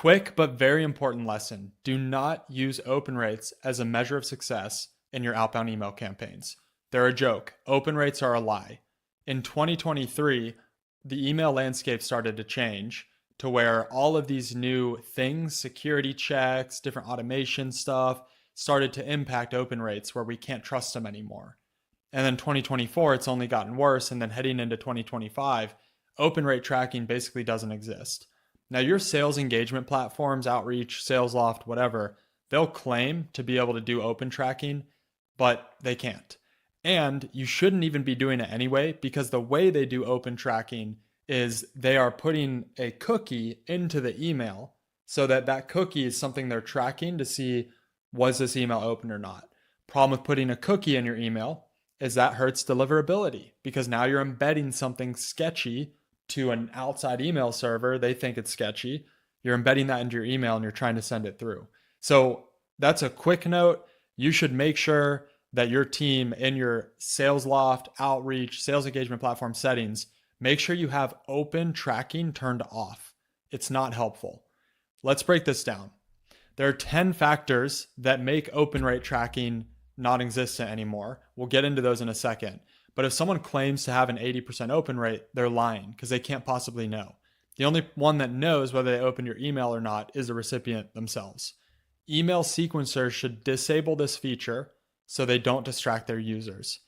Quick but very important lesson. Do not use open rates as a measure of success in your outbound email campaigns. They're a joke. Open rates are a lie. In 2023, the email landscape started to change to where all of these new things, security checks, different automation stuff, started to impact open rates where we can't trust them anymore. And then 2024, it's only gotten worse. And then heading into 2025, open rate tracking basically doesn't exist. Now, your sales engagement platforms, Outreach, SalesLoft, whatever, they'll claim to be able to do open tracking, but they can't. And you shouldn't even be doing it anyway, because the way they do open tracking is they are putting a cookie into the email so that that cookie is something they're tracking to see, was this email open or not. Problem with putting a cookie in your email is that hurts deliverability, because now you're embedding something sketchy to an outside email server. They think it's sketchy. You're embedding that into your email and you're trying to send it through. So that's a quick note. You should make sure that your team in your SalesLoft, Outreach, sales engagement platform settings, make sure you have open tracking turned off. It's not helpful. Let's break this down. There are 10 factors that make open rate tracking non-existent anymore. We'll get into those in a second. But if someone claims to have an 80% open rate, they're lying because they can't possibly know. The only one that knows whether they opened your email or not is the recipient themselves. Email sequencers should disable this feature so they don't distract their users.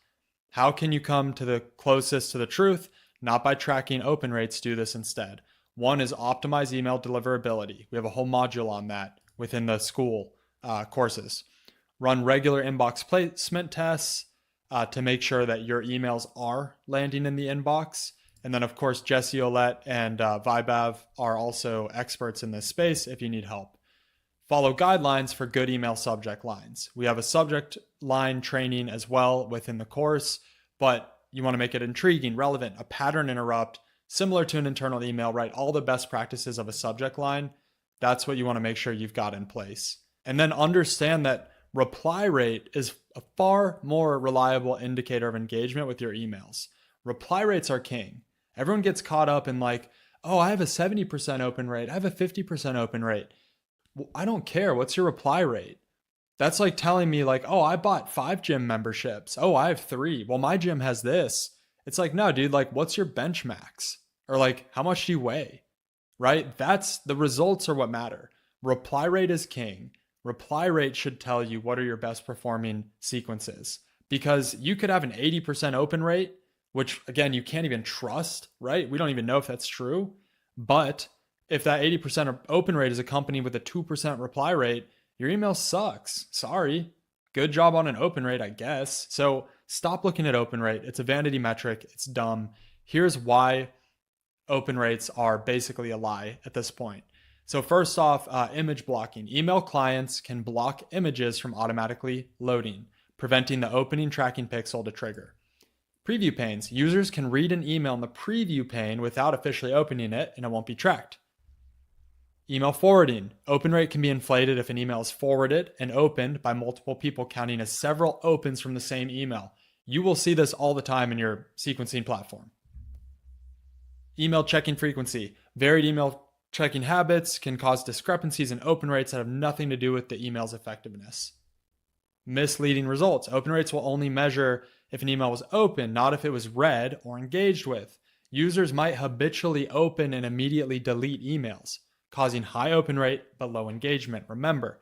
How can you come to the closest to the truth? Not by tracking open rates, do this instead. One is optimize email deliverability. We have a whole module on that within the school courses. Run regular inbox placement tests to make sure that your emails are landing in the inbox. And then, of course, Jesse Olette and Vibav are also experts in this space if you need help. Follow guidelines for good email subject lines. We have a subject line training as well within the course, but you want to make it intriguing, relevant, a pattern interrupt, similar to an internal email, right? All the best practices of a subject line. That's what you want to make sure you've got in place. And then understand that reply rate is a far more reliable indicator of engagement with your emails. Reply rates are king. Everyone gets caught up in like, oh, I have a 70% open rate. I have a 50% open rate. Well, I don't care. What's your reply rate? That's like telling me like, oh, I bought 5 gym memberships. Oh, I have 3. Well, my gym has this. It's like, no, dude, like what's your bench max? Or like, how much do you weigh? Right? That's the results are what matter. Reply rate is king. Reply rate should tell you what are your best performing sequences, because you could have an 80% open rate, which again, you can't even trust, right? We don't even know if that's true. But if that 80% open rate is accompanied with a 2% reply rate, your email sucks. Sorry. Good job on an open rate, I guess. So stop looking at open rate. It's a vanity metric. It's dumb. Here's why open rates are basically a lie at this point. So first off, image blocking. Email clients can block images from automatically loading, preventing the opening tracking pixel to trigger. Preview panes. Users can read an email in the preview pane without officially opening it, and it won't be tracked. Email forwarding. Open rate can be inflated if an email is forwarded and opened by multiple people, counting as several opens from the same email. You will see this all the time in your sequencing platform. Email checking frequency. Varied email checking habits can cause discrepancies in open rates that have nothing to do with the email's effectiveness. Misleading results. Open rates will only measure if an email was open, not if it was read or engaged with. Users might habitually open and immediately delete emails, causing high open rate but low engagement. Remember,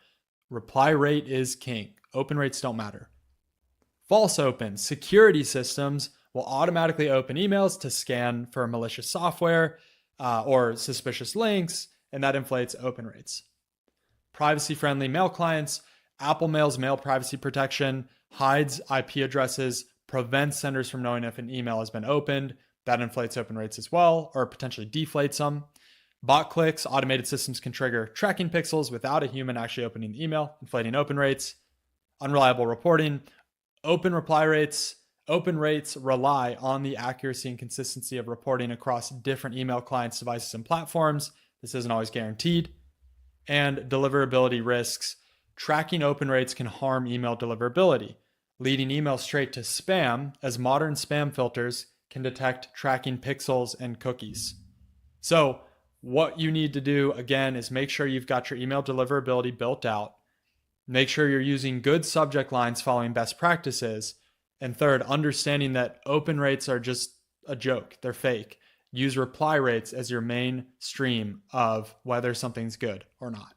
reply rate is king. Open rates don't matter. False open. Security systems will automatically open emails to scan for malicious software or suspicious links, and that inflates open rates. Privacy-friendly mail clients. Apple Mail's mail privacy protection hides IP addresses, prevents senders from knowing if an email has been opened. That inflates open rates as well, or potentially deflates them. Bot clicks. Automated systems can trigger tracking pixels without a human actually opening the email, inflating open rates. Unreliable reporting. Open reply rates. Open rates rely on the accuracy and consistency of reporting across different email clients, devices, and platforms. This isn't always guaranteed. And deliverability risks. Tracking open rates can harm email deliverability, leading emails straight to spam, as modern spam filters can detect tracking pixels and cookies. So What you need to do, again, is make sure you've got your email deliverability built out. Make sure you're using good subject lines following best practices. And third, understanding that open rates are just a joke. They're fake. Use reply rates as your main stream of whether something's good or not.